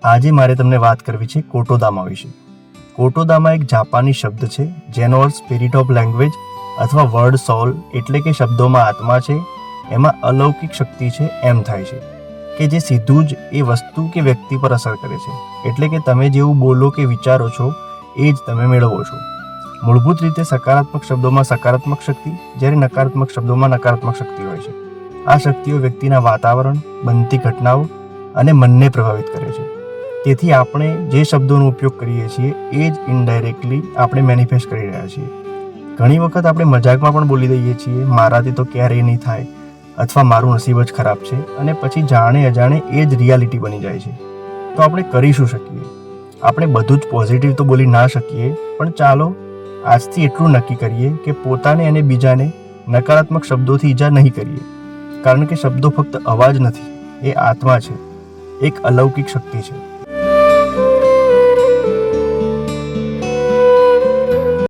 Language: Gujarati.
આજે મારે તમને વાત કરવી છે કોટોદામા વિશે. કોટોદામા એક જાપાની શબ્દ છે જેનો અર્થ સ્પિરિટ ઓફ લેંગ્વેજ અથવા વર્ડ સોલ એટલે કે શબ્દોમાં આત્મા છે, એમાં અલૌકિક શક્તિ છે એમ થાય છે કે જે સીધું જ એ વસ્તુ કે વ્યક્તિ પર અસર કરે છે. એટલે કે તમે જેવું બોલો કે વિચારો છો એ જ તમે મેળવો છો. મૂળભૂત રીતે સકારાત્મક શબ્દોમાં સકારાત્મક શક્તિ, જ્યારે નકારાત્મક શબ્દોમાં નકારાત્મક શક્તિ હોય છે. આ શક્તિઓ વ્યક્તિના વાતાવરણ, બનતી ઘટનાઓ અને મનને પ્રભાવિત કરે છે. તેથી આપણે જે શબ્દોનો ઉપયોગ કરીએ છીએ એ જ ઇનડાયરેક્ટલી આપણે મેનિફેસ્ટ કરી રહ્યા છીએ. ઘણી વખત આપણે મજાકમાં પણ બોલી દઈએ છીએ, મારાથી તો ક્યારેય નહીં થાય અથવા મારું નસીબ જ ખરાબ છે, અને પછી જાણે અજાણે એ જ રિયાલિટી બની જાય છે. તો આપણે કરી શું શકીએ? આપણે બધું જ પોઝિટિવ તો બોલી ના શકીએ, પણ ચાલો આજથી એટલું નક્કી કરીએ કે પોતાને અને બીજાને નકારાત્મક શબ્દોથી ઈજા નહીં કરીએ. કારણ કે શબ્દો ફક્ત અવાજ નથી, એ આત્મા છે, એક અલૌકિક શક્તિ છે.